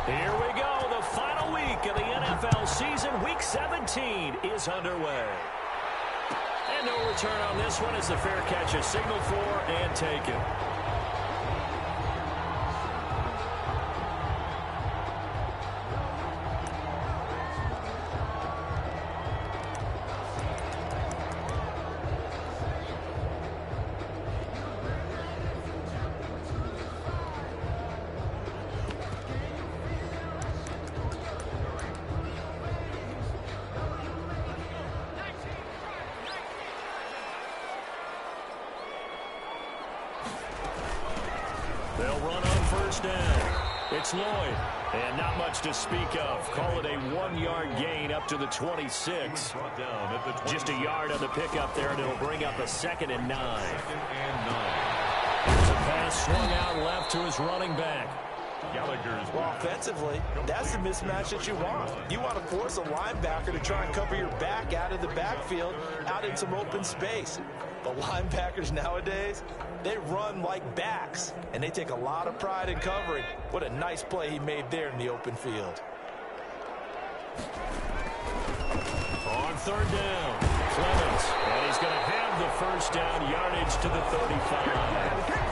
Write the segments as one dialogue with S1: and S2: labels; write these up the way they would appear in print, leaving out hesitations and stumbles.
S1: Here we go. The final week of the NFL season. Week 17 is underway. And no return on this one as the fair catch is signaled for and taken. They'll run on first down. It's Lloyd. And not much to speak of. Call it a 1-yard gain up to the 26. Just a yard on the pickup there, and it'll bring up a 2nd and 9. There's a pass swung out left to his running back.
S2: Gallagher's well, offensively, that's the mismatch that you want. You want to force a linebacker to try and cover your back out of the backfield, out in some open space. But linebackers nowadays, they run like backs, and they take a lot of pride in covering. What a nice play he made there in the open field.
S1: On third down, Clemens, and he's going to have the first down yardage to the 35.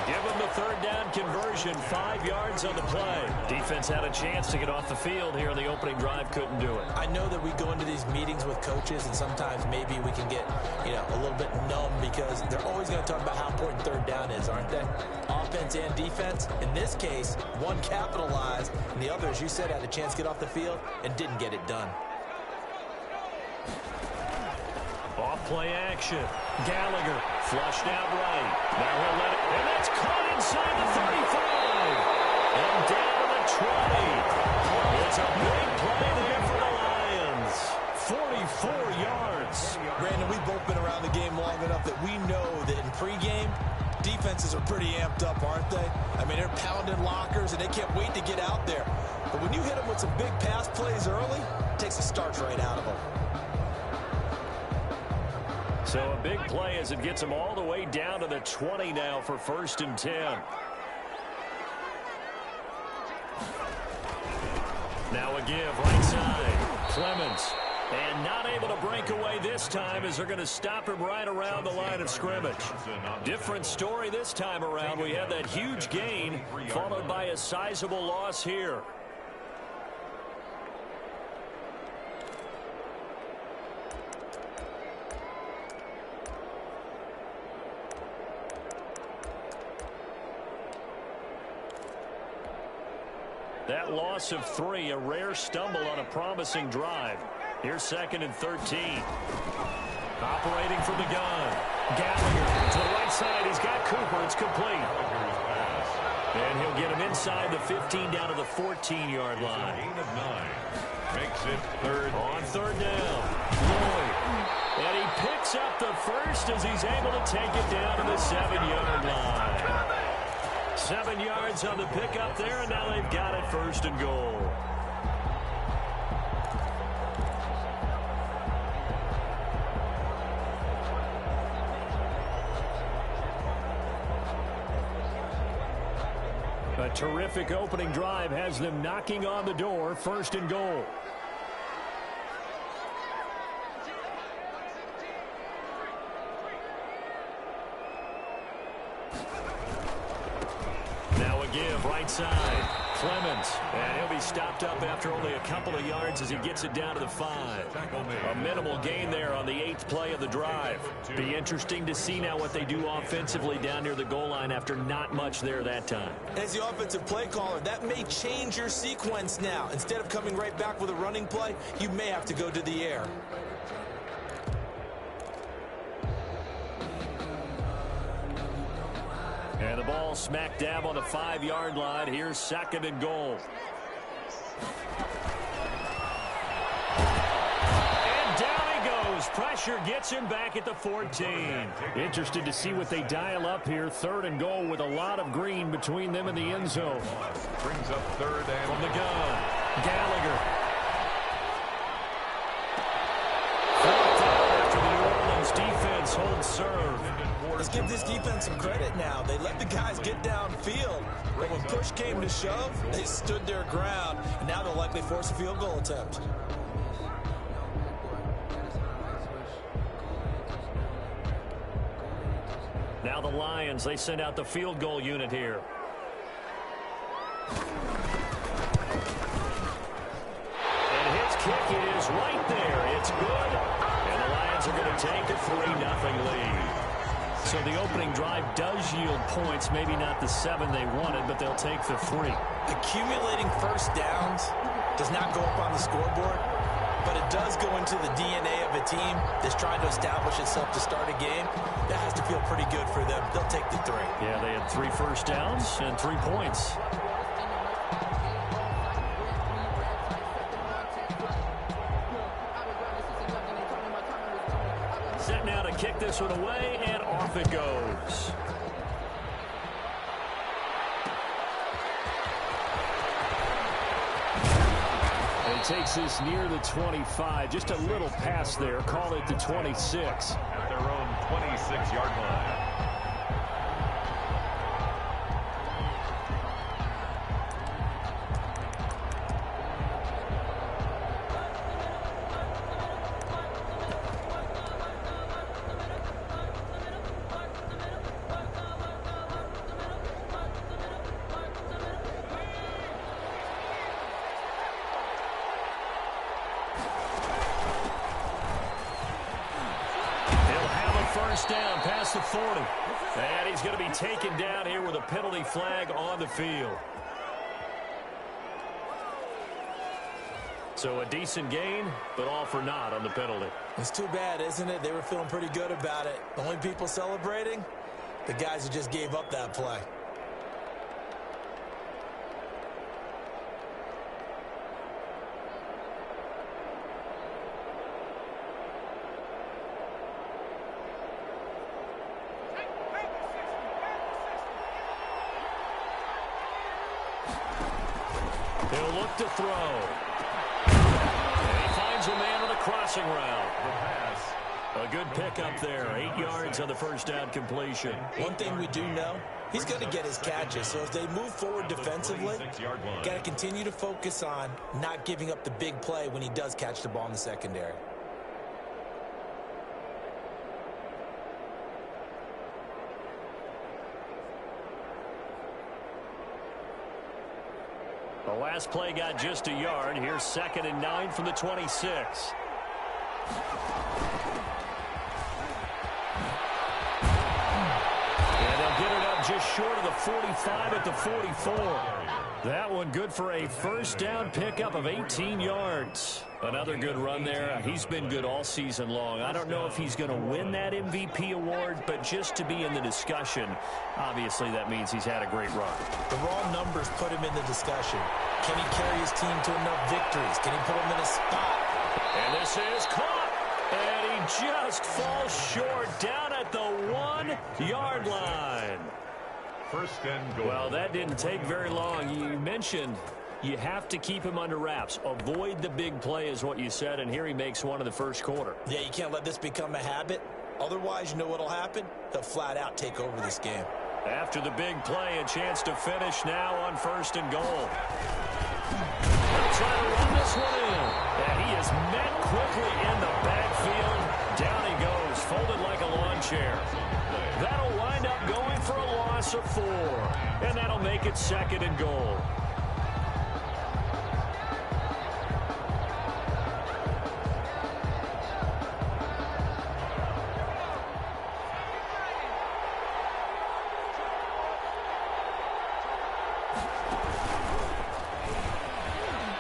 S1: Give him the third down conversion, 5 yards on the play. Defense had a chance to get off the field here in the opening drive, couldn't do it.
S2: I know that we go into these meetings with coaches, and sometimes maybe we can get, a little bit numb because they're always going to talk about how important third down is, aren't they? Offense and defense. In this case, one capitalized, and the other, as you said, had a chance to get off the field and didn't get it done.
S1: Off play action. Gallagher flushed out right. Now he'll let it. And that's caught inside the 35. And down to the 20. It's a big play there for the Lions. 44 yards.
S2: Brandon, we've both been around the game long enough that we know that in pregame, defenses are pretty amped up, aren't they? I mean, they're pounding lockers, and they can't wait to get out there. But when you hit them with some big pass plays early, it takes the starch right out of them.
S1: So a big play as it gets them all the way down to the 20 now for 1st and 10. Now a give right side. Clemens. And not able to break away this time as they're going to stop him right around the line of scrimmage. Different story this time around. We had that huge gain followed by a sizable loss here. That loss of 3, a rare stumble on a promising drive. Here's 2nd and 13. Operating from the gun. Gallagher to the right side. He's got Cooper. It's complete. And he'll get him inside the 15 down to the 14-yard line.
S3: Gain of 9. Makes it 3rd.
S1: On 3rd down. Lloyd. And he picks up the first as he's able to take it down to the 7-yard line. 7 yards on the pickup there, and now they've got it 1st and goal. A terrific opening drive has them knocking on the door, 1st and goal. Now a give right side. Clemens. And he'll be stopped up after only a couple of yards as he gets it down to the 5. A minimal gain there on the 8th play of the drive. Be interesting to see now what they do offensively down near the goal line after not much there that time.
S2: As the offensive play caller, that may change your sequence now. Instead of coming right back with a running play, you may have to go to the air.
S1: And the ball smack dab on the 5-yard line. Here's 2nd and goal. And down he goes. Pressure gets him back at the 14. Interested to see what they dial up here. 3rd and goal with a lot of green between them and the end zone.
S3: Brings up 3rd and
S1: from the gun. Gallagher. After the New Orleans defense hold serve.
S2: Let's give this defense some credit now. They let the guys get downfield, but when push came to shove, they stood their ground, and now they'll likely force a field goal attempt.
S1: Now the Lions, they send out the field goal unit here. And his kick is right there. It's good. And the Lions are going to take a 3-0 lead. So the opening drive does yield points, maybe not the 7 they wanted, but they'll take the 3.
S2: Accumulating first downs does not go up on the scoreboard, but it does go into the DNA of a team that's trying to establish itself to start a game. That has to feel pretty good for them. They'll take the 3.
S1: Yeah, they had 3 first downs and 3 points. Set now to kick this one away, and off it goes. And he takes this near the 25. Just a little pass there. Call it the 26.
S3: At their own 26-yard line.
S1: First down past the 40. And he's going to be taken down here with a penalty flag on the field. So a decent gain, but all for naught on the penalty.
S2: It's too bad, isn't it? They were feeling pretty good about it. The only people celebrating, the guys who just gave up that play.
S1: He'll look to throw. And he finds a man on the crossing route.
S3: The pass.
S1: A good pickup there. 8 yards on the first down completion.
S2: One thing we do know, he's going to get his catches. So as they move forward defensively, got to continue to focus on not giving up the big play when he does catch the ball in the secondary.
S1: The last play got just a yard. Here's 2nd and 9 from the 26. And they'll get it up just short of the 45 at the 44. That one good for a first down pickup of 18 yards. Another good run there. He's been good all season long. I don't know if he's going to win that MVP award, but just to be in the discussion, obviously that means he's had a great run.
S2: The raw numbers put him in the discussion. Can he carry his team to enough victories? Can he put him in a spot?
S1: And this is caught. And he just falls short down at the 1-yard line.
S3: First and goal.
S1: Well, that didn't take very long. You mentioned you have to keep him under wraps. Avoid the big play is what you said, and here he makes one in the first quarter.
S2: Yeah, you can't let this become a habit. Otherwise, you know what'll happen? They'll flat out take over this game.
S1: After the big play, a chance to finish now on 1st and goal. They'll try to run this one in. And he is met quickly in the backfield. Down he goes, folded like a lawn chair. That'll wind up going for a loss of 4. And that'll make it 2nd and goal.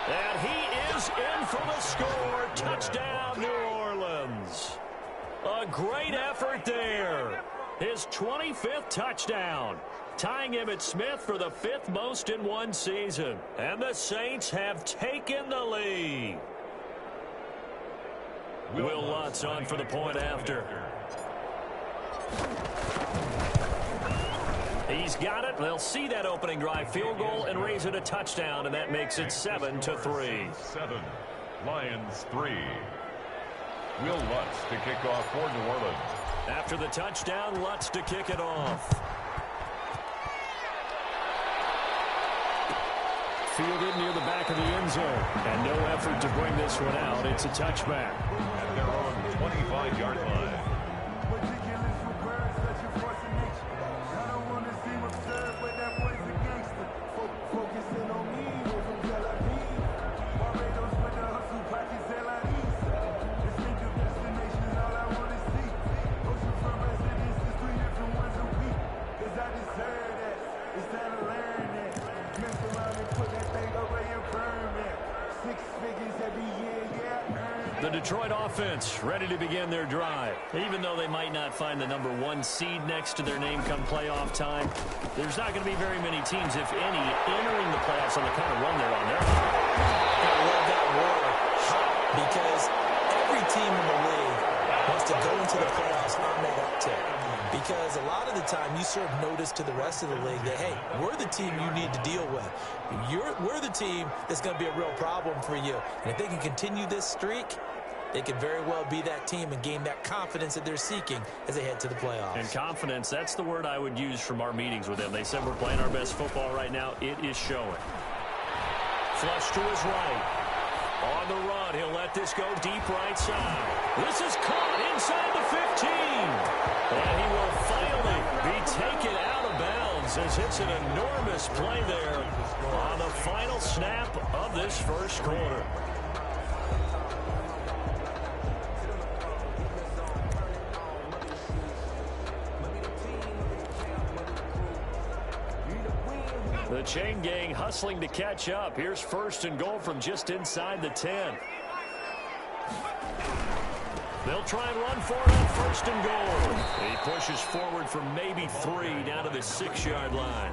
S1: And he is in for the score. Touchdown, New Orleans. A great effort there. His 25th touchdown, tying Emmitt Smith for the 5th most in one season. And the Saints have taken the lead. Will Lutz on for the point after. He's got it. They'll see that opening drive field goal and raise it a touchdown, and that makes it 7-3.
S3: 7. Lions 3. Will Lutz to kick off for New Orleans.
S1: After the touchdown, Lutz to kick it off. Fielded near the back of the end zone. And no effort to bring this one out. It's a touchback.
S3: At their own 25-yard line.
S1: The Detroit offense ready to begin their drive. Even though they might not find the number 1 seed next to their name come playoff time, there's not going to be very many teams, if any, entering the playoffs on the kind of run they're on there.
S2: I love that word, hot, because every team in the league wants to go into the playoffs on that uptick. Because a lot of the time you serve notice to the rest of the league that, hey, we're the team you need to deal with. We're the team that's going to be a real problem for you. And if they can continue this streak, they could very well be that team and gain that confidence that they're seeking as they head to the playoffs.
S1: And confidence, that's the word I would use from our meetings with them. They said we're playing our best football right now. It is showing. Flush to his right. On the run, he'll let this go deep right side. This is caught inside the 15. And he will finally be taken out of bounds as it's an enormous play there on the final snap of this first quarter. The chain gang hustling to catch up. Here's first and goal from just inside the 10. They'll try and run for it on first and goal. He pushes forward for maybe 3 down to the 6-yard line.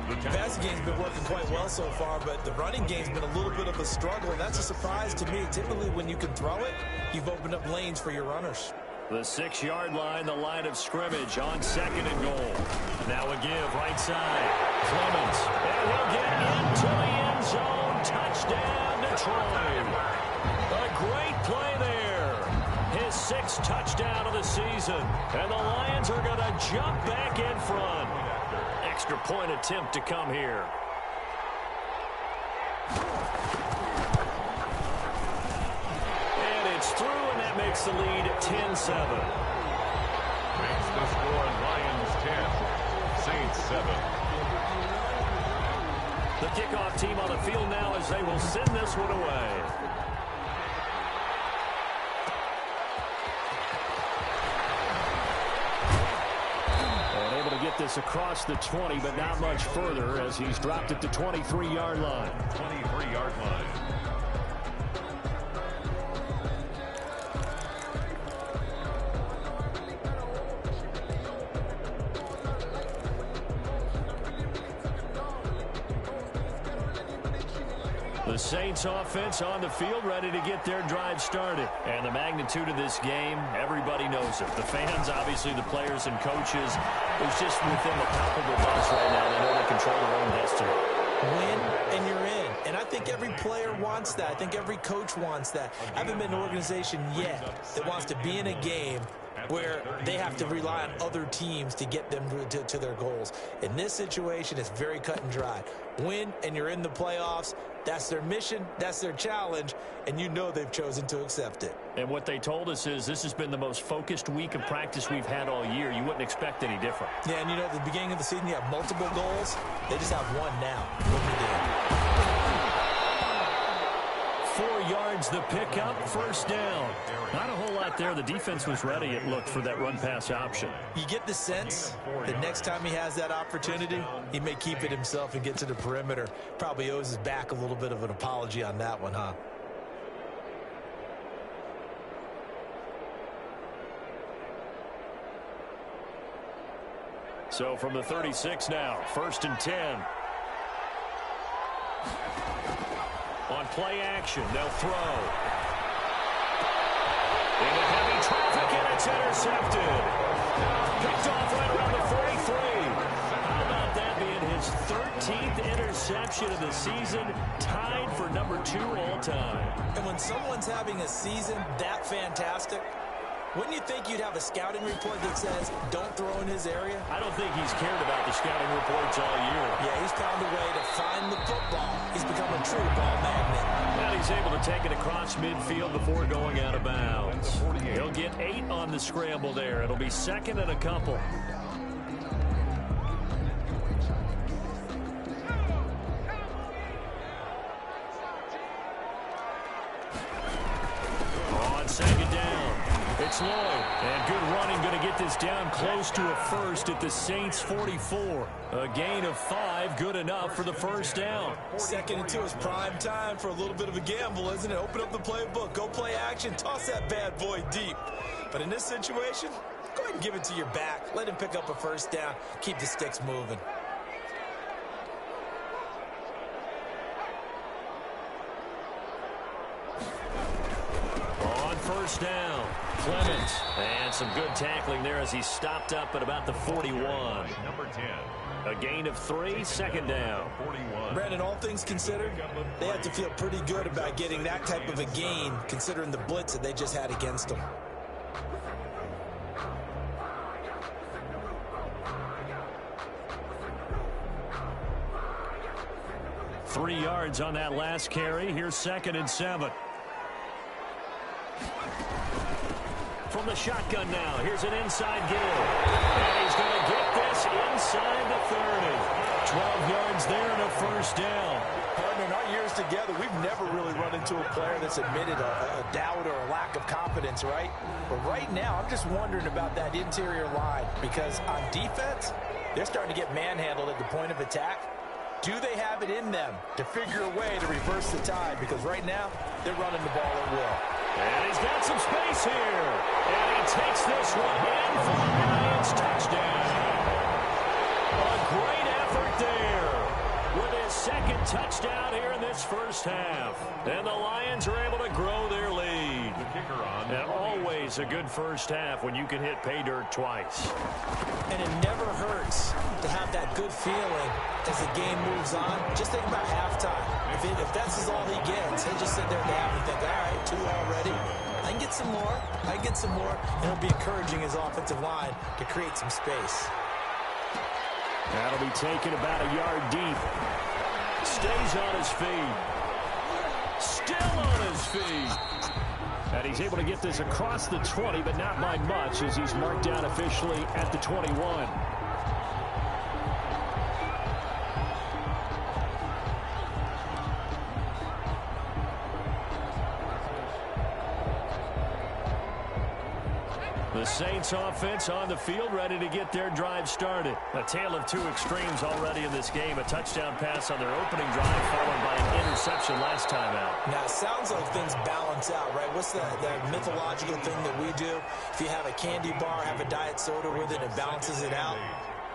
S2: The passing game's been working quite well so far, but the running game's been a little bit of a struggle, and that's a surprise to me. Typically, when you can throw it, you've opened up lanes for your runners.
S1: The 6-yard line, the line of scrimmage on second and goal. Now a give, right side. Clemens, and he'll get into the end zone. Touchdown, Detroit. A great play there. His 6th touchdown of the season. And the Lions are going to jump back in front. Extra point attempt to come here. And it's through, and that makes the lead 10-7.
S3: Makes the score Lions 10, Saints 7.
S1: The kickoff team on the field now as they will send this one away. And able to get this across the 20, but not much further as he's dropped it to 23-yard line.
S3: 23-yard line.
S1: The Saints offense on the field ready to get their drive started. And the magnitude of this game, everybody knows it. The fans, obviously the players and coaches, it's just within the palpable buzz right now. They know they control their own destiny.
S2: Win and you're in. And I think every player wants that. I think every coach wants that. I haven't been an organization yet that wants to be in a game where they have to rely on other teams to get them to their goals. In this situation, it's very cut and dry. Win and you're in the playoffs. That's their mission. That's their challenge. And you know they've chosen to accept it.
S1: And what they told us is this has been the most focused week of practice we've had all year. You wouldn't expect any different.
S2: Yeah, and you know, at the beginning of the season, you have multiple goals. They just have one now. Looking good.
S1: 4 yards the pickup, first down. Not a whole lot there. The defense was ready, it looked, for that run-pass option.
S2: You get the sense that next time he has that opportunity, he may keep it himself and get to the perimeter. Probably owes his back a little bit of an apology on that one, huh?
S1: So from the 36 now, first and 10. On play action, they'll throw. Into heavy traffic, and it's intercepted. Picked off right around the 43. How about that being his 13th interception of the season, tied for number 2 all time.
S2: And when someone's having a season that fantastic, Wouldn't you think you'd have a scouting report that says, don't throw in his area?
S1: I don't think he's cared about the scouting reports all year.
S2: Yeah, he's found a way to find the football. He's become a true ball magnet.
S1: And he's able to take it across midfield before going out of bounds. He'll get 8 on the scramble there. It'll be second and a couple. On second down, it's Lloyd. And good running, going to get this down close to a first at the Saints 44. A gain of 5, good enough for the first down.
S2: 2nd and 2 is prime time for a little bit of a gamble, isn't it? Open up the playbook, go play action, toss that bad boy deep. But in this situation, go ahead and give it to your back. Let him pick up a first down. Keep the sticks moving.
S1: On first down, Clemens. And some good tackling there as he stopped up at about the 41.
S3: Number 10.
S2: A gain of 3, second down.
S3: 41.
S2: Brandon, all things considered, they have to feel pretty good about getting that type of a gain, considering the blitz that they just had against them.
S1: Three yards on that last carry. Here's 2nd and 7. From the shotgun now, here's an inside give. And he's going to get this inside the 30. 12 yards there and a first down.
S2: Partner, in our years together, we've never really run into a player that's admitted a doubt or a lack of confidence, right? But right now, I'm just wondering about that interior line, because on defense, they're starting to get manhandled at the point of attack. Do they have it in them to figure a way to reverse the tide? Because right now, they're running the ball at will.
S1: And he's got some space here. And he takes this one in for the Lions touchdown. A great effort there with his 2nd touchdown here in this first half. And the Lions are able to grow their lead.
S3: The kicker on.
S1: And always a good first half when you can hit pay dirt twice.
S2: And it never hurts to have that good feeling as the game moves on. Just think about halftime. If that's all he gets, he'll just sit there at the half and think, all right, 2 already. I can get some more. I can get some more. And he'll be encouraging his offensive line to create some space.
S1: That'll be taken about a yard deep. Stays on his feet. Still on his feet. And he's able to get this across the 20, but not by much, as he's marked down officially at the 21. The Saints offense on the field, ready to get their drive started. A tale of 2 extremes already in this game. A touchdown pass on their opening drive, followed by an interception last time out.
S2: Now, it sounds like things balance out, right? What's that mythological thing that we do? If you have a candy bar, have a diet soda with it, it balances it out.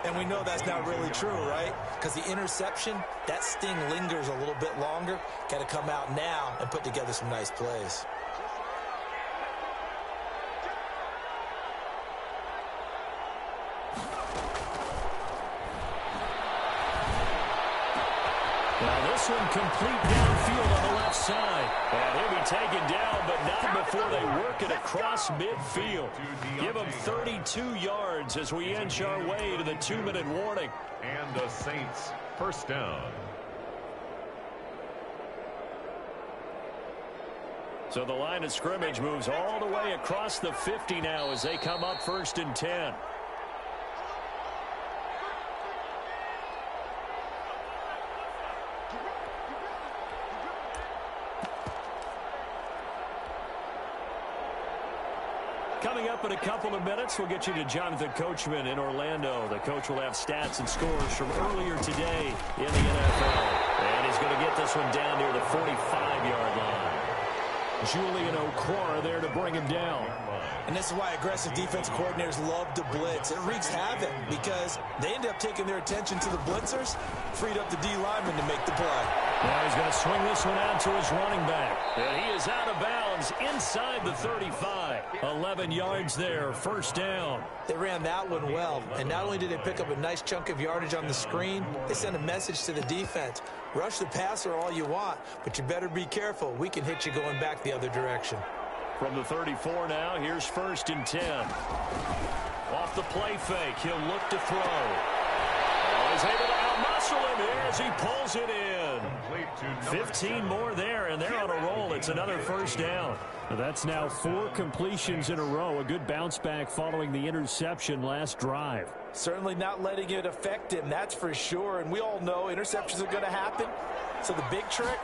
S2: And we know that's not really true, right? Because the interception, that sting lingers a little bit longer. Got to come out now and put together some nice plays.
S1: Now this one complete downfield on the left side. And he'll be taken down, but not before they work it across midfield. Give him 32 yards as we inch our way to the 2-minute warning.
S3: And the Saints first down.
S1: So the line of scrimmage moves all the way across the 50 now as they come up 1st and 10. Coming up in a couple of minutes, we'll get you to Jonathan Coachman in Orlando. The coach will have stats and scores from earlier today in the NFL. And he's going to get this one down near the 45-yard line. Julian Okwara there to bring him down.
S2: And this is why aggressive defense coordinators love to blitz. It wreaks havoc because they end up taking their attention to the blitzers, freed up the D lineman to make the play.
S1: Now he's going to swing this one out to his running back. And he is out of bounds inside the 35. 11 yards there, first down.
S2: They ran that one well. And not only did they pick up a nice chunk of yardage on the screen, they sent a message to the defense. Rush the passer all you want, but you better be careful. We can hit you going back the other direction.
S1: From the 34 now, here's 1st and 10. Off the play fake, he'll look to throw. Oh, he's able to outmuscle him as he pulls it in. 15 more there, and they're on a roll. It's another 1st down.
S4: That's now 4 completions in a row. A good bounce back following the interception last drive.
S2: Certainly not letting it affect him, that's for sure. And we all know interceptions are going to happen. So the big trick,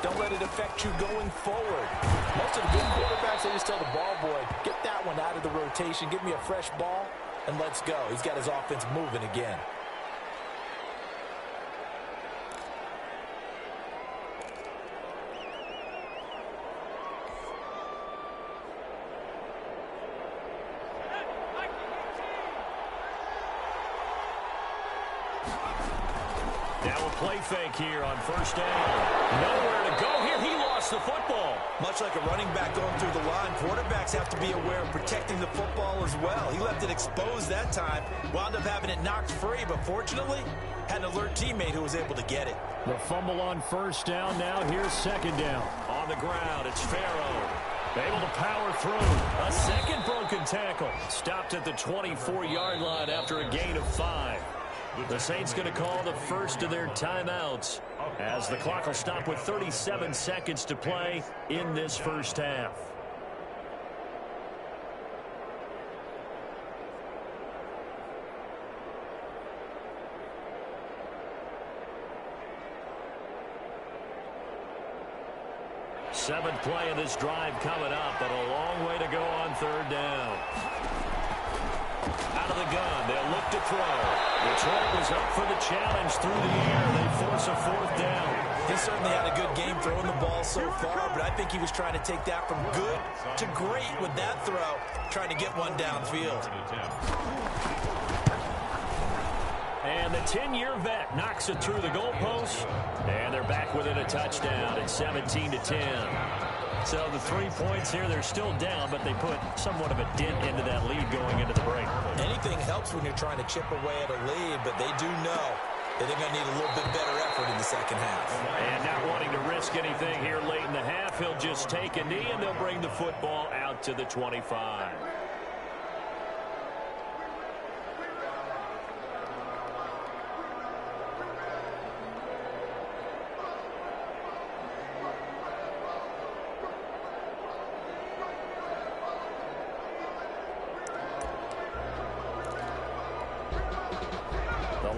S2: don't let it affect you going forward. Most of the good quarterbacks, they just tell the ball boy, get that one out of the rotation, give me a fresh ball, and let's go. He's got his offense moving again.
S1: Now a play fake here on 1st down. Nowhere to go here. He lost the football.
S2: Much like a running back going through the line, quarterbacks have to be aware of protecting the football as well. He left it exposed that time, wound up having it knocked free, but fortunately, had an alert teammate who was able to get it.
S4: The fumble on 1st down. Now here's 2nd down.
S1: On the ground, it's Farrow. Able to power through. A second broken tackle. Stopped at the 24-yard line after a gain of 5. The Saints going to call the first of their timeouts as the clock will stop with 37 seconds to play in this 1st half. Seventh play of this drive coming up, but a long way to go on 3rd down. Out of the gun, they'll look to throw. Detroit was up for the challenge through the air. They force a 4th down.
S2: He certainly had a good game throwing the ball so far, but I think he was trying to take that from good to great with that throw, trying to get one downfield.
S1: And the 10-year vet knocks it through the goalpost, and they're back within a touchdown at 17-10. So the 3 points here, they're still down, but they put somewhat of a dent into that lead going into the break.
S2: Anything helps when you're trying to chip away at a lead, but they do know that they're going to need a little bit better effort in the 2nd half.
S1: And not wanting to risk anything here late in the half, he'll just take a knee, and they'll bring the football out to the 25.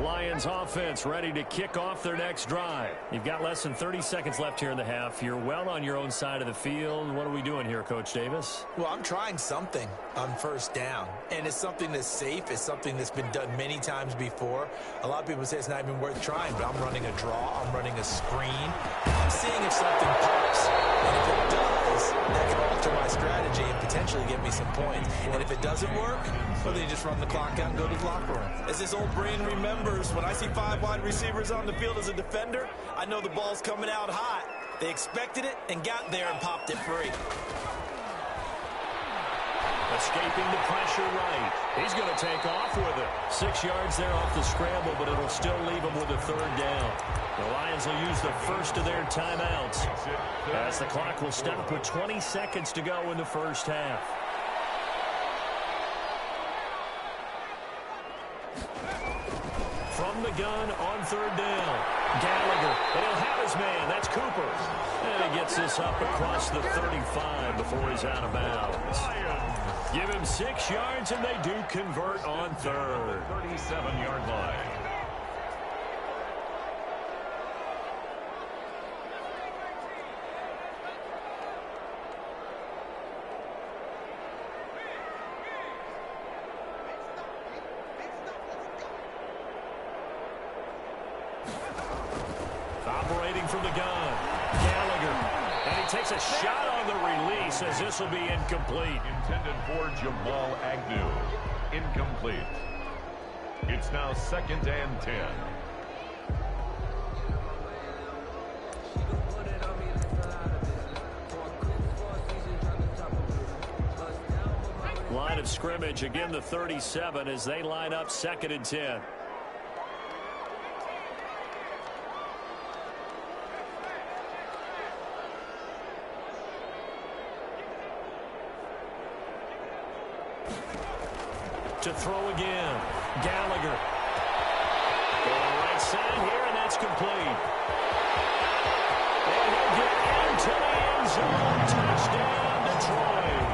S1: Lions offense ready to kick off their next drive. You've got less than 30 seconds left here in the half. You're well on your own side of the field. What are we doing here, Coach Davis?
S2: Well, I'm trying something on 1st down, and it's something that's safe. It's something that's been done many times before. A lot of people say it's not even worth trying, but I'm running a draw. I'm running a screen. I'm seeing if something pops, and if it does, that can alter my strategy and potentially get me some points. And if it doesn't work, well, then you just run the clock out and go to the locker room. As this old brain remembers, when I see 5 wide receivers on the field as a defender, I know the ball's coming out hot. They expected it and got there and popped it free.
S1: Escaping the pressure right. He's going to take off with it. 6 yards there off the scramble, but it'll still leave him with a 3rd down. The Lions will use the first of their timeouts as the clock will stop with 20 seconds to go in the 1st half. From the gun on 3rd down. Gallagher, and he'll have his man. That's Cooper. And he gets this up across the 35 before he's out of bounds. Give him 6 yards, and they do convert on 3rd.
S3: 37-yard line.
S1: Operating from the gun. Gallagher. And he takes a shot on the release as this will be incomplete.
S3: Intended for Jamal Agnew. Incomplete. It's now 2nd and 10.
S1: Line of scrimmage, again the 37 as they line up 2nd and 10.
S4: to throw again. Gallagher. Going right side here, and that's complete. And he'll get into the end zone. Touchdown, Detroit.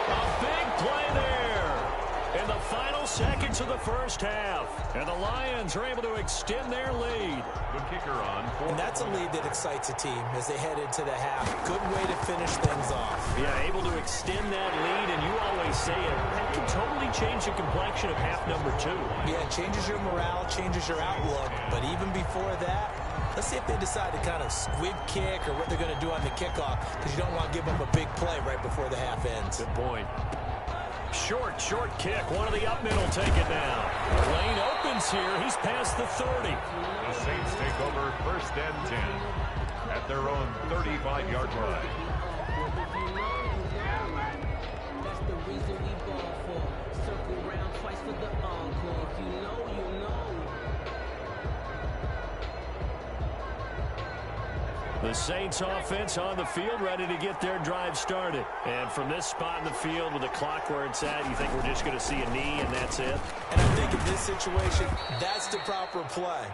S4: A big play there in the final seconds of the first half. And the Lions are able to extend their lead.
S3: The kicker on.
S2: And that's a lead that excites a team as they head into the half. Good way to finish things off.
S4: Yeah, able to extend that lead, and you always say it. That can totally change the complexion of half number 2.
S2: Yeah, it changes your morale, changes your outlook. But even before that, let's see if they decide to kind of squib kick or what they're going to do on the kickoff, because you don't want to give up a big play right before the half ends.
S4: Good point. Short kick. One of the up middle take it now. The lane opens here. He's past the 30.
S3: The Saints take over 1st and 10 at their own 35-yard line.
S5: That's the reason we ball for. Circle round twice for the encore. If you know, you know.
S4: The Saints offense on the field, ready to get their drive started. And from this spot in the field with the clock where it's at, you think we're just going to see a knee and that's it?
S2: And I think in this situation, that's the proper play.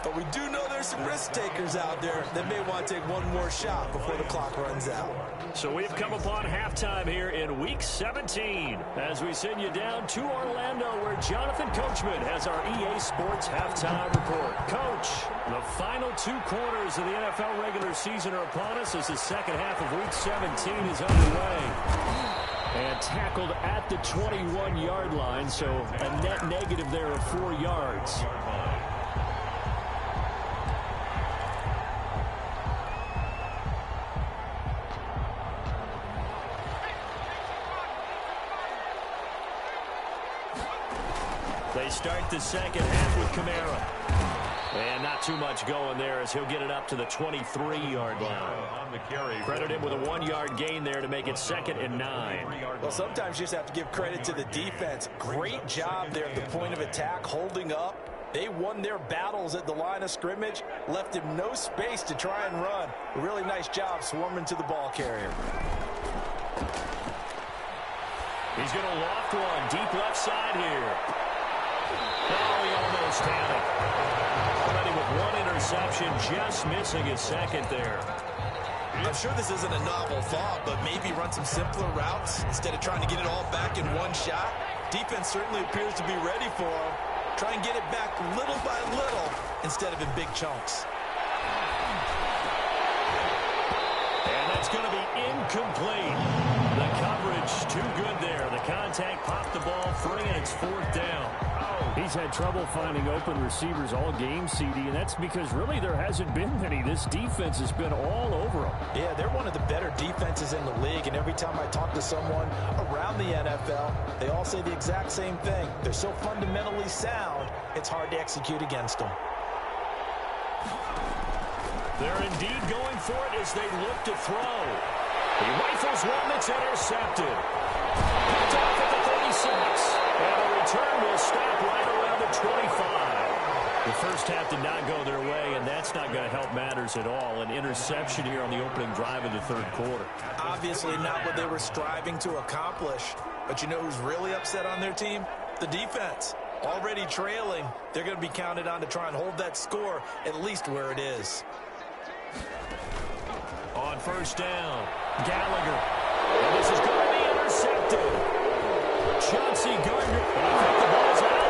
S2: But we do know there's some risk takers out there that may want to take one more shot before the clock runs out.
S4: So we've come upon halftime here in Week 17 as we send you down to Orlando where Jonathan Coachman has our EA Sports halftime report. Coach, the final 2 quarters of the NFL regular season are upon us as the second half of Week 17 is underway. And tackled at the 21-yard line, so a net negative there of 4 yards. They start the second half with Kamara. And not too much going there as he'll get it up to the 23-yard line. Credit him with a 1-yard gain there to make it 2nd and 9.
S2: Well, sometimes you just have to give credit to the defense. Great job there at the point of attack, holding up. They won their battles at the line of scrimmage, left him no space to try and run. A really nice job swarming to the ball carrier.
S4: He's going to loft one deep left side here. Oh, he almost had it. Already with 1 interception, just missing his 2nd there.
S2: I'm sure this isn't a novel thought, but maybe run some simpler routes instead of trying to get it all back in one shot. Defense certainly appears to be ready for him. Try and get it back little by little instead of in big chunks.
S4: And that's going to be incomplete. The coverage too good there. The contact popped the ball free, and it's 4th down. He's had trouble finding open receivers all game, CD, and that's because really there hasn't been many. This defense has been all over them.
S2: Yeah, they're one of the better defenses in the league, and every time I talk to someone around the NFL, they all say the exact same thing. They're so fundamentally sound, it's hard to execute against them.
S4: They're indeed going for it as they look to throw. He rifles one that's intercepted. Picked off at the 36. And the return will stop right around the 25. The first half did not go their way, and that's not going to help matters at all. An interception here on the opening drive of the 3rd quarter.
S2: Obviously not what they were striving to accomplish. But you know who's really upset on their team? The defense. Already trailing, they're going to be counted on to try and hold that score at least where it is.
S4: On 1st down, Gallagher. And this is going to be intercepted. Chauncey Gardner. And I think the ball's out.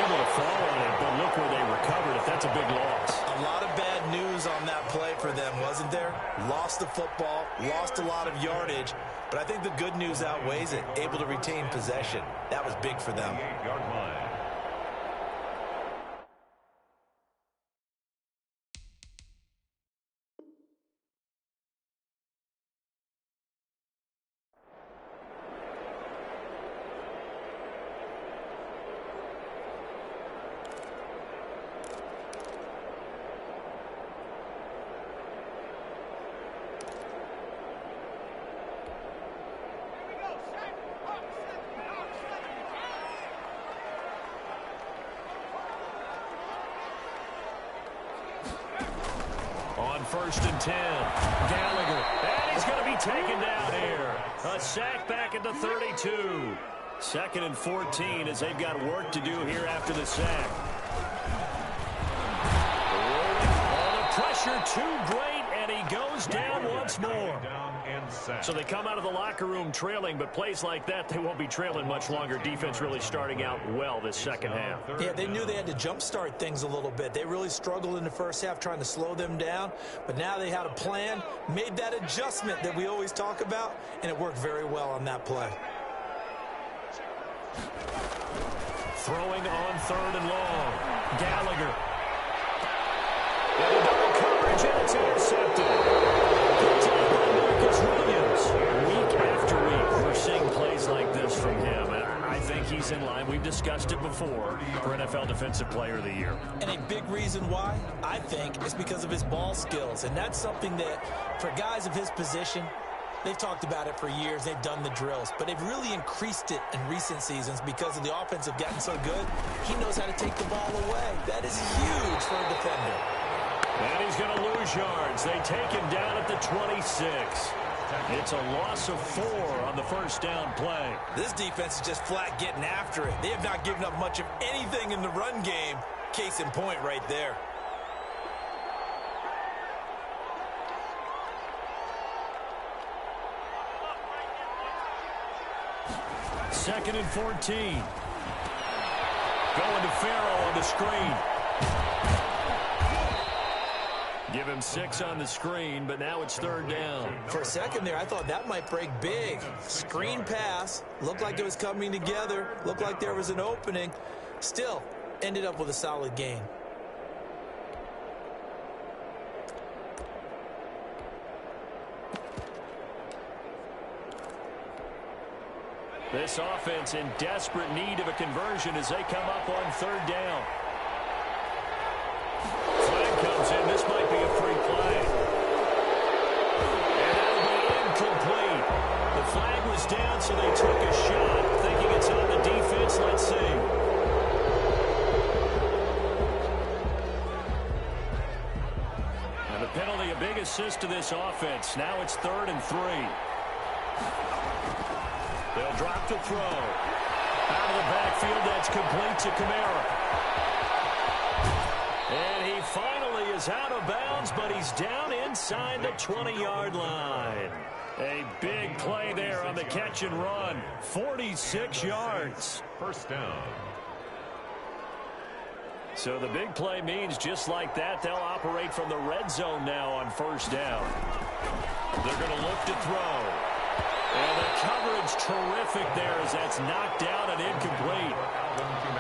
S4: Able to fall on it, but look where they recovered it. That's a big loss.
S2: A lot of bad news on that play for them, wasn't there? Lost the football, lost a lot of yardage, but I think the good news outweighs it. Able to retain possession. That was big for them.
S3: 8-yard line.
S4: 1st and 10. Gallagher, and he's going to be taken down here. A sack back at the 32. 2nd and 14 as they've got work to do here after the sack. Oh, the pressure too great, and he goes down once more. So they come out of the locker room trailing, but plays like that, they won't be trailing much longer. Defense really starting out well this second half.
S2: Yeah, they knew they had to jumpstart things a little bit. They really struggled in the first half trying to slow them down, but now they had a plan, made that adjustment that we always talk about, and it worked very well on that play.
S4: Throwing on 3rd and long. Gallagher. And a double coverage, and it's intercepted. Picked up by Marcus Williams. Week after week, we're seeing plays like this from him. And I think he's in line. We've discussed it before for NFL Defensive Player of the Year.
S2: And a big reason why, I think, is because of his ball skills. And that's something that, for guys of his position, they've talked about it for years. They've done the drills. But they've really increased it in recent seasons because of the offense have gotten so good. He knows how to take the ball away. That is huge for a defender.
S4: And he's going to lose yards. They take him down at the 26. It's a loss of 4 on the 1st down play.
S2: This defense is just flat getting after it. They have not given up much of anything in the run game. Case in point right there.
S4: Second and 14. Going to Farrell on the screen. Give him 6 on the screen, but now it's 3rd down.
S2: For a second there, I thought that might break big. Screen pass. Looked like it was coming together. Looked like there was an opening. Still, ended up with a solid gain.
S4: This offense in desperate need of a conversion as they come up on 3rd down. Flag comes in. This might be a free play. And that'll be incomplete. The flag was down, so they took a shot, thinking it's on the defense. Let's see. And the penalty, a big assist to this offense. Now it's 3rd and 3. They'll drop to throw. Out of the backfield, that's complete to Kamara. And he finally is out of bounds, but he's down inside the 20-yard line. A big play there on the catch and run. 46 yards.
S3: 1st down.
S4: So the big play means just like that, they'll operate from the red zone now on 1st down. They're going to look to throw. And the coverage terrific there as that's knocked down and incomplete.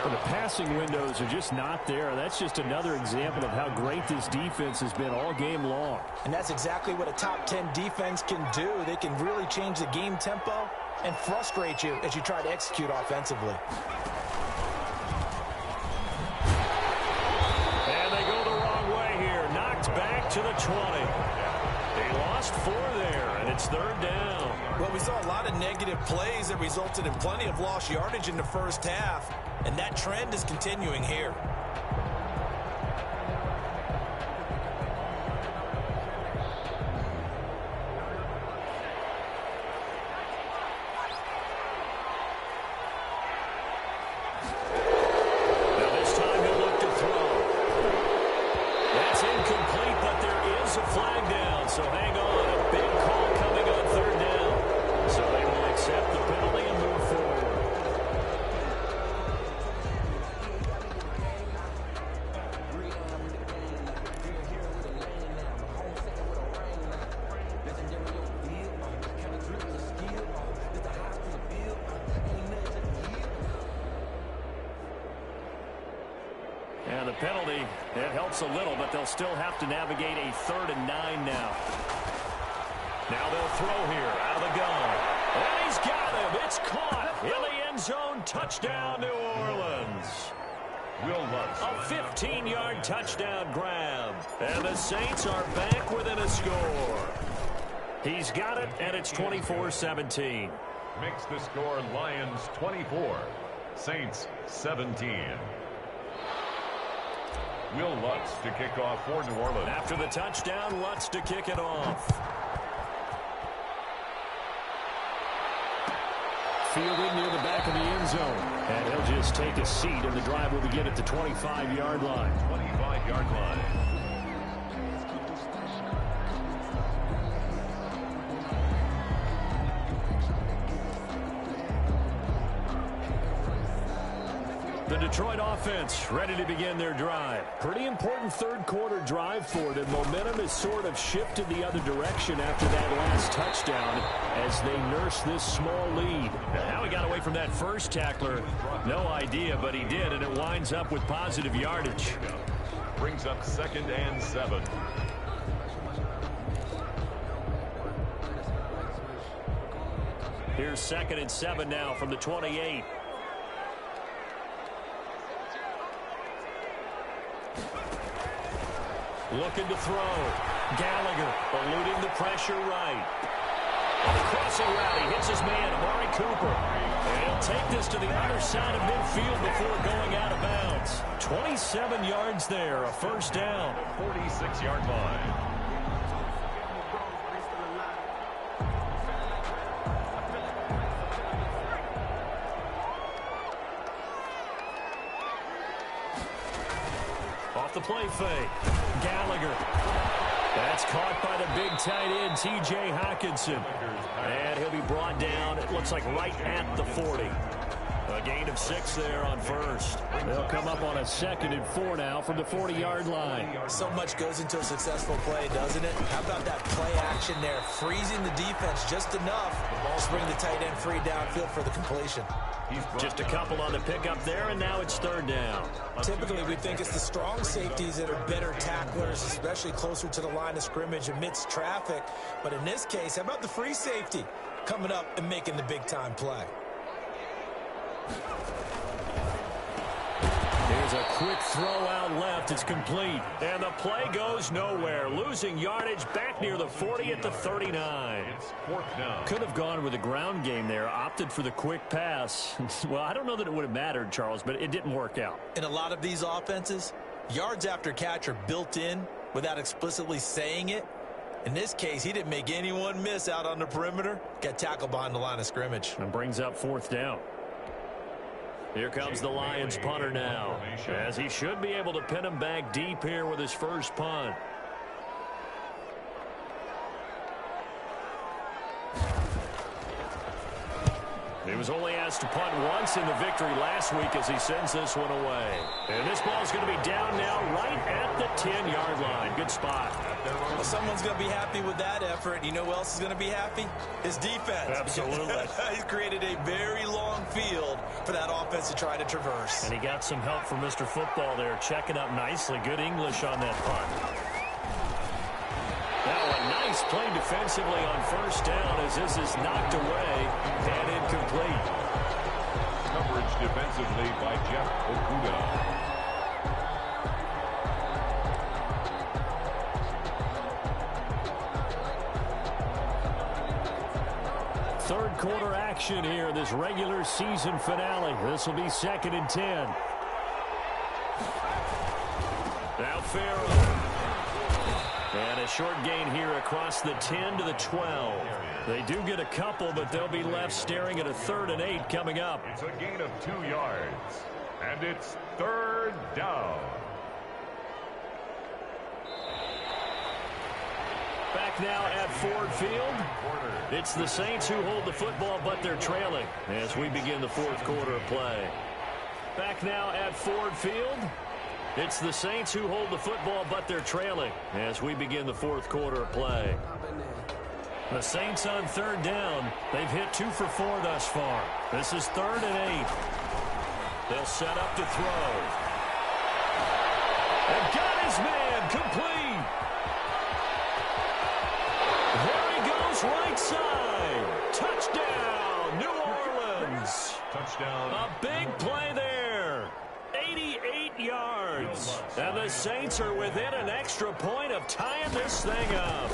S1: Well, the passing windows are just not there. That's just another example of how great this defense has been all game long.
S2: And that's exactly what a top 10 defense can do. They can really change the game tempo and frustrate you as you try to execute offensively.
S4: And they go the wrong way here. Knocked back to the 20. They lost 4 there, and it's 3rd down.
S2: Well, we saw a lot of negative plays that resulted in plenty of lost yardage in the first half, and that trend is continuing here.
S4: Now this time he'll look to throw. That's incomplete, but there is a flag down, so hang on. A big call coming on 3rd down. So they will accept the penalty and move forward. And the penalty, it helps a little, but they'll still have to navigate a 3rd and 9 now. Now they'll throw here out of the gun. And he's got him. It's caught in the end zone. Touchdown, New Orleans.
S3: Will Lutz.
S4: A 15-yard touchdown grab. And the Saints are back within a score. He's got it, and it's 24-17.
S3: Makes the score Lions 24, Saints 17. Will Lutz to kick off for New Orleans.
S4: After the touchdown, Lutz to kick it off. Fielded near the back of the end zone. And he'll just take a seat, and the drive will begin at the 25-yard line.
S3: 25-yard line.
S4: The Detroit offense ready to begin their drive. Pretty important third quarter drive for them. Momentum has sort of shifted the other direction after that last touchdown as they nurse this small lead. How he got away from that first tackler, no idea, but he did, and it winds up with positive yardage.
S3: Brings up 2nd and 7.
S4: Here's 2nd and 7 now from the 28. Looking to throw. Gallagher eluding the pressure right. On the crossing route, he hits his man, Amari Cooper. And he'll take this to the other side of midfield before going out of bounds. 27 yards there, a first down.
S3: 46-yard line.
S4: Off the play fake. Gallagher. That's caught by the big tight end, T.J. Hockenson. And he'll be brought down, it looks like right at the 40. A gain of 6 there on first. They'll come up on a 2nd and 4 now from the 40-yard line.
S2: So much goes into a successful play, doesn't it? How about that play action there? Freezing the defense just enough to bring the tight end free downfield for the completion.
S4: Just a couple on the pickup there, and now it's 3rd down.
S2: Typically, we think it's the strong safeties that are better tacklers, especially closer to the line of scrimmage amidst traffic. But in this case, how about the free safety coming up and making the big-time play?
S4: Here's a quick throw out left. It's complete. And the play goes nowhere. Losing yardage back near the 40 at the 39.
S3: It's 4th down.
S4: Could have gone with a ground game there. Opted for the quick pass. Well, I don't know that it would have mattered, Charles, but it didn't work out.
S2: In a lot of these offenses, yards after catch are built in without explicitly saying it. In this case, he didn't make anyone miss out on the perimeter. Got tackled behind the line of scrimmage.
S4: And brings up 4th down. Here comes the Lions punter now, as he should be able to pin him back deep here with his first punt. He was only asked to punt once in the victory last week as he sends this one away. And this ball's going to be down now right at the 10-yard line. Good spot.
S2: Well, someone's going to be happy with that effort. You know who else is going to be happy? His defense.
S4: Absolutely.
S2: He's created a very long field for that offense to try to traverse.
S4: And he got some help from Mr. Football there, checking up nicely. Good English on that punt. Now a nice play defensively on first down as this is knocked away and incomplete.
S3: Coverage defensively by Jeff Okudah.
S4: Third quarter action here, this regular season finale. This will be 2nd and 10. Now Farrell. And a short gain here across the 10 to the 12. They do get a couple, but they'll be left staring at a 3rd and 8 coming up.
S3: It's a gain of 2 yards. And it's 3rd down.
S4: Back now at Ford Field. It's the Saints who hold the football, but they're trailing as we begin the 4th quarter of play. Back now at Ford Field. It's the Saints who hold the football, but they're trailing as we begin the 4th quarter of play. The Saints on 3rd down. They've hit 2 for 4 thus far. This is 3rd and 8. They'll set up to throw. And got his man complete. There he goes right side. Touchdown, New Orleans.
S3: Touchdown.
S4: A big play there. 88 yards. And the Saints are within an extra point of tying this thing up.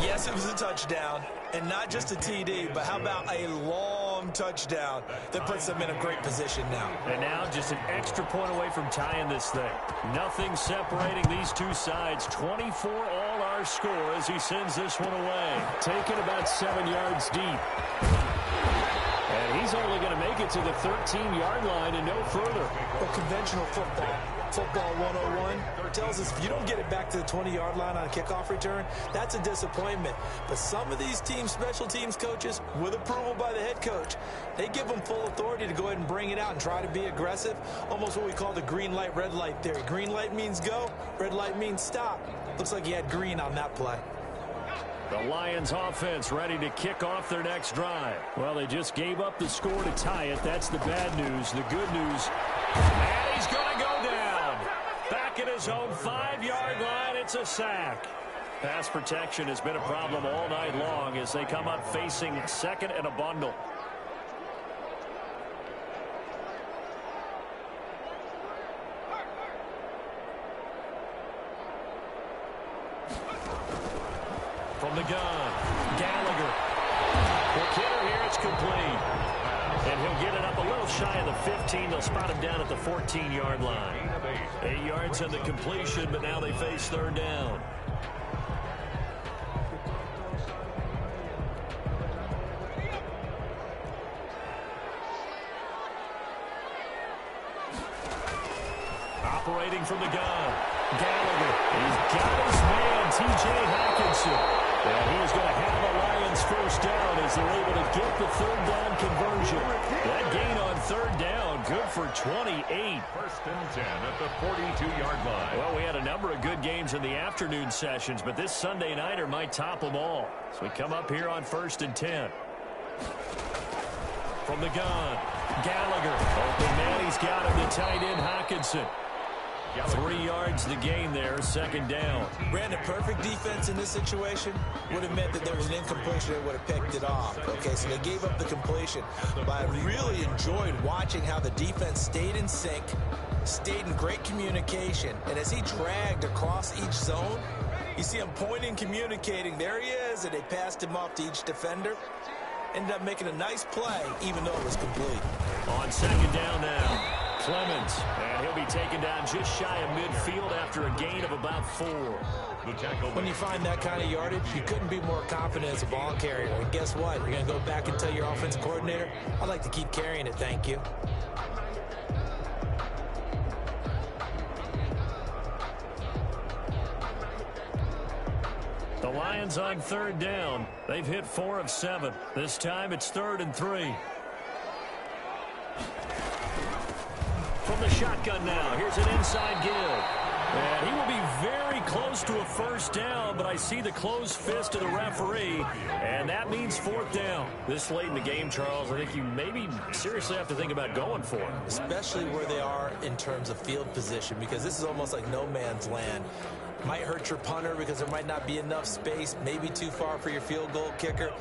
S2: Yes, it was a touchdown, and not just a TD, but how about a long long touchdown that puts them in a great position now.
S4: And now just an extra point away from tying this thing. Nothing separating these two sides. 24 all our score as he sends this one away. Taken about 7 yards deep. And he's only going to make it to the 13-yard line and no further.
S2: Well, conventional football 101 tells us if you don't get it back to the 20-yard line on a kickoff return, that's a disappointment. But some of these teams, special teams coaches, with approval by the head coach, they give them full authority to go ahead and bring it out and try to be aggressive. Almost what we call the green light, red light theory. Green light means go, red light means stop. Looks like you had green on that play.
S4: The Lions offense ready to kick off their next drive. Well, they just gave up the score to tie it. That's the bad news. The good news, and he's going to go down. Back at his own 5-yard line, it's a sack. Pass protection has been a problem all night long as they come up facing second and a bundle. From the gun, Gallagher. Quick hitter here, it's complete. And he'll get it up a little shy of the 15. They'll spot him down at the 14-yard line. 8 yards on the completion, but now they face third down. Operating from the gun, Gallagher. He's got his man, T.J. Hockenson. And he is going to have the Lions first down as they're able to get the third down conversion. That gain on third down, good for 28.
S3: First and 10 at the 42-yard line.
S4: Well, we had a number of good games in the afternoon sessions, but this Sunday nighter might top them all. So we come up here on first and 10. From the gun, Gallagher. Open man, he's got him, the tight end, Hockenson. 3 yards to gain there, second down.
S2: Brandon, perfect defense in this situation would have meant that there was an incompletion that would have picked it off. Okay, so they gave up the completion. But I really enjoyed watching how the defense stayed in sync, stayed in great communication. And as he dragged across each zone, you see him pointing, communicating. There he is, and they passed him off to each defender. Ended up making a nice play, even though it was complete.
S4: On second down now, Clemens, and he'll be taken down just shy of midfield after a gain of about 4.
S2: When you find that kind of yardage, you couldn't be more confident as a ball carrier. And guess what? You're going to go back and tell your offensive coordinator, I'd like to keep carrying it, thank you.
S4: The Lions on third down. They've hit 4 of 7. This time it's 3rd and 3. From the shotgun now, here's an inside give. And he will be very close to a first down, but I see the closed fist of the referee, and that means 4th down. This late in the game, Charles, I think you maybe seriously have to think about going for it.
S2: Especially where they are in terms of field position, because this is almost like no man's land. Might hurt your punter because there might not be enough space, maybe too far for your field goal kicker.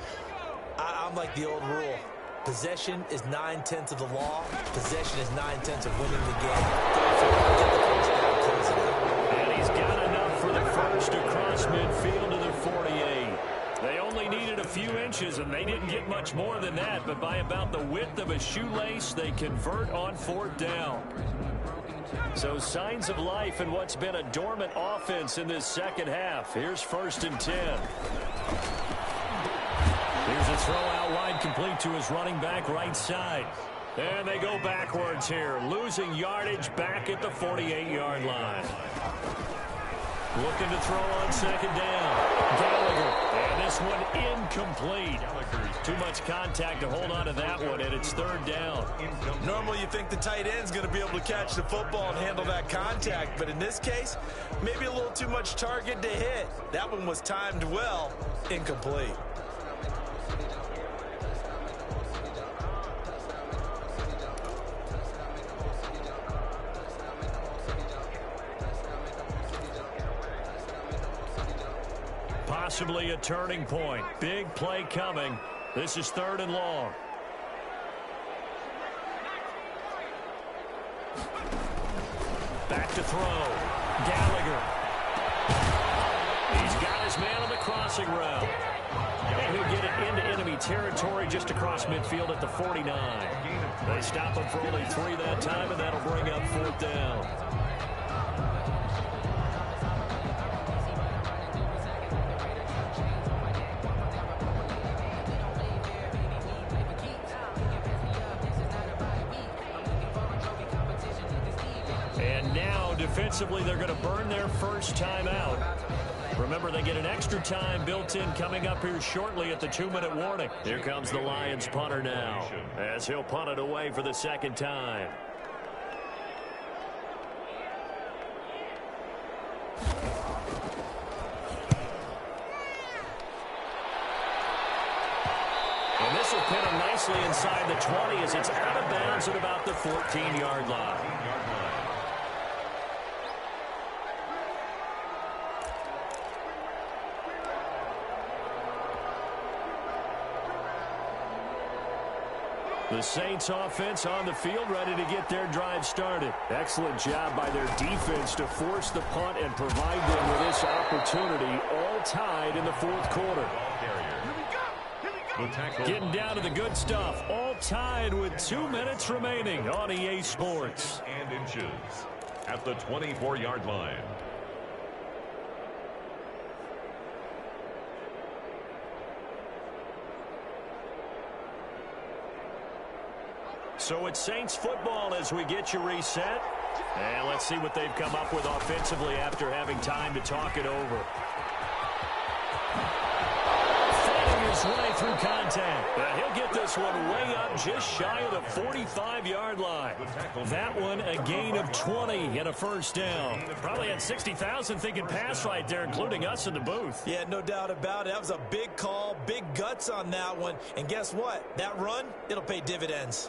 S2: I'm like the old rule. Possession is 9/10 of the law. Possession is 9/10 of winning the game.
S4: And he's got enough for the first across midfield to the 48. They only needed a few inches, and they didn't get much more than that. But by about the width of a shoelace, they convert on 4th down. So signs of life in what's been a dormant offense in this second half. Here's 1st and 10. Here's a throw out wide, complete to his running back right side. And they go backwards here, losing yardage back at the 48-yard line. Looking to throw on second down. Gallagher. And this one incomplete. Too much contact to hold on to that one, and it's 3rd down.
S2: Normally you think the tight end's going to be able to catch the football and handle that contact, but in this case, maybe a little too much target to hit. That one was timed well, incomplete.
S4: Possibly a turning point. Big play coming. This is 3rd and long. Back to throw. Gallagher. He's got his man on the crossing route. And he'll get it into enemy territory just across midfield at the 49. They stop him for only 3 that time, and that'll bring up 4th down. And now, defensively, they're going to burn their first time out. Remember, they get an extra time built in coming up here shortly at the 2-minute warning. Here comes the Lions punter now, as he'll punt it away for the second time. And this will pin him nicely inside the 20 as it's out of bounds at about the 14-yard line. The Saints offense on the field, ready to get their drive started. Excellent job by their defense to force the punt and provide them with this opportunity, all tied in the 4th quarter. Getting down to the good stuff, all tied with 2 minutes remaining on EA Sports.
S3: And inches at the 24-yard line.
S4: So it's Saints football as we get you reset. And let's see what they've come up with offensively after having time to talk it over. Fighting his way through contact. He'll get this one way up just shy of the 45-yard line. That one a gain of 20 and a first down. Probably had 60,000 thinking pass right there, including us in the booth.
S2: Yeah, no doubt about it. That was a big call, big guts on that one. And guess what? That run, it'll pay dividends.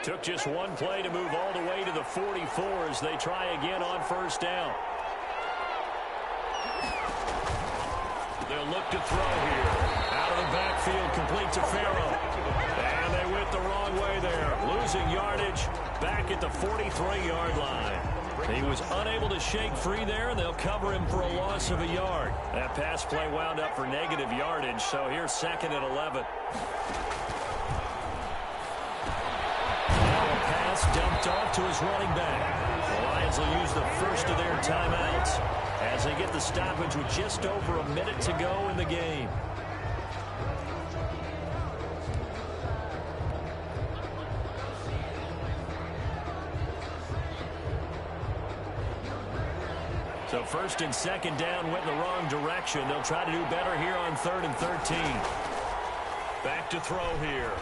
S4: Took just one play to move all the way to the 44 as they try again on first down. They'll look to throw here. Out of the backfield, complete to Farrell. And they went the wrong way there. Losing yardage back at the 43-yard line. He was unable to shake free there, and they'll cover him for a loss of a yard. That pass play wound up for negative yardage, so here's 2nd and 11. Dumped off to his running back. The Lions will use the first of their timeouts as they get the stoppage with just over a minute to go in the game. So 1st and 2nd down went in the wrong direction. They'll try to do better here on 3rd and 13. Back to throw here.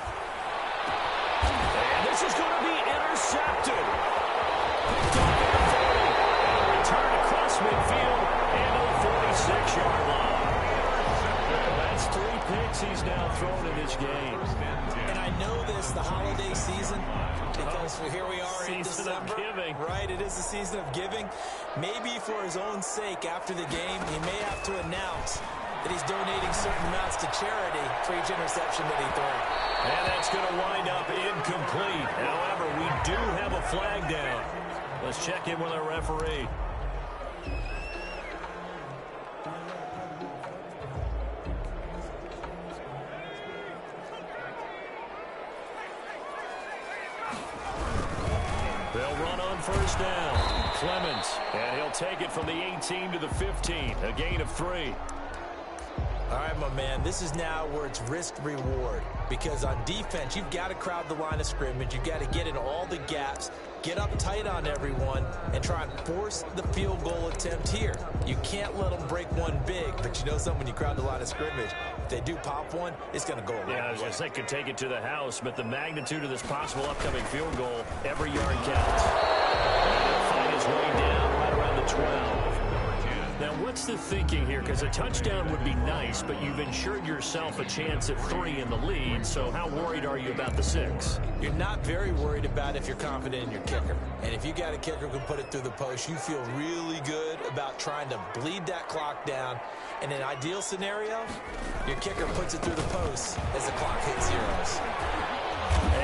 S4: And this is going to be intercepted. Picked up at the 40. And return across midfield and to the 46-yard line. That's 3 picks he's now thrown in this game.
S2: And I know this, the holiday season, because here we are in December.
S4: Season of giving.
S2: Right, it is the season of giving. Maybe for his own sake after the game, he may have to announce that he's donating certain amounts to charity for each interception that he throws.
S4: And that's going to wind up incomplete. However, we do have a flag down. Let's check in with our referee. They'll run on first down. Clemens, and he'll take it from the 18 to the 15. A gain of 3.
S2: All right, my man, this is now where it's risk-reward. Because on defense, you've got to crowd the line of scrimmage. You've got to get in all the gaps, get up tight on everyone, and try and force the field goal attempt here. You can't let them break one big, but you know something, when you crowd the line of scrimmage, if they do pop one, it's going to go away.
S4: Yeah, I was going to say could take it to the house, but the magnitude of this possible upcoming field goal, every yard counts. And he'll find his way down right around the 12. Now, what's the thinking here? Because a touchdown would be nice, but you've ensured yourself a chance at 3 in the lead, so how worried are you about the 6?
S2: You're not very worried about if you're confident in your kicker. And if you got a kicker who can put it through the post, you feel really good about trying to bleed that clock down. In an ideal scenario, your kicker puts it through the post as the clock hits zeros.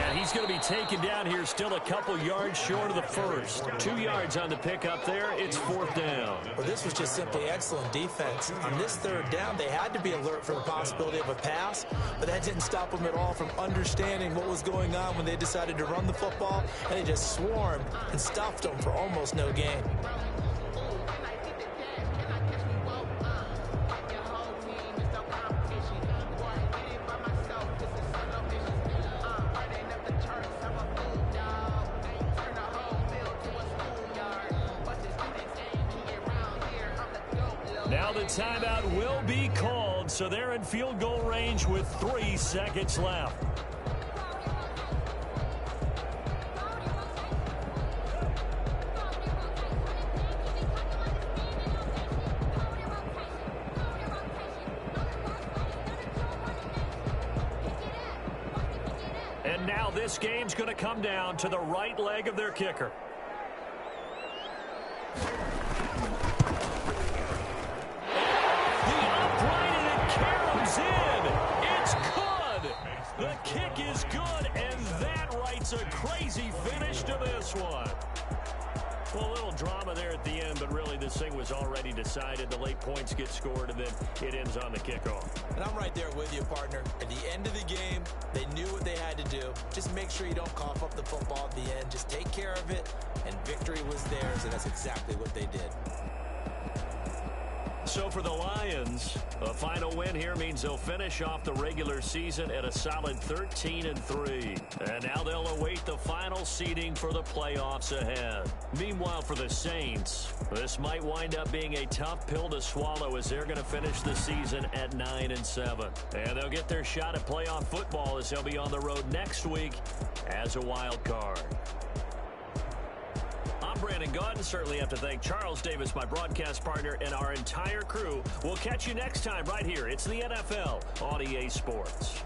S4: And he's going to be taken down here, still a couple yards short of the first. 2 yards on the pickup there. It's 4th down.
S2: Well, this was just simply excellent defense. On this 3rd down, they had to be alert for the possibility of a pass, but that didn't stop them at all from understanding what was going on when they decided to run the football, and they just swarmed and stuffed them for almost no gain.
S4: Now the timeout will be called, so they're in field goal range with 3 seconds left. And now this game's going to come down to the right leg of their kicker. The kick is good, and that writes a crazy finish to this one. Well, a little drama there at the end, but really this thing was already decided. The late points get scored, and then it ends on the kickoff.
S2: And I'm right there with you, partner. At the end of the game, they knew what they had to do. Just make sure you don't cough up the football at the end. Just take care of it, and victory was theirs, and that's exactly what they did.
S4: So for the Lions, a final win here means they'll finish off the regular season at a solid 13-3. And now they'll await the final seeding for the playoffs ahead. Meanwhile, for the Saints, this might wind up being a tough pill to swallow as they're going to finish the season at 9-7. And they'll get their shot at playoff football as they'll be on the road next week as a wild card. I'm Brandon Gaudin. Certainly have to thank Charles Davis, my broadcast partner, and our entire crew. We'll catch you next time right here. It's the NFL on EA Sports.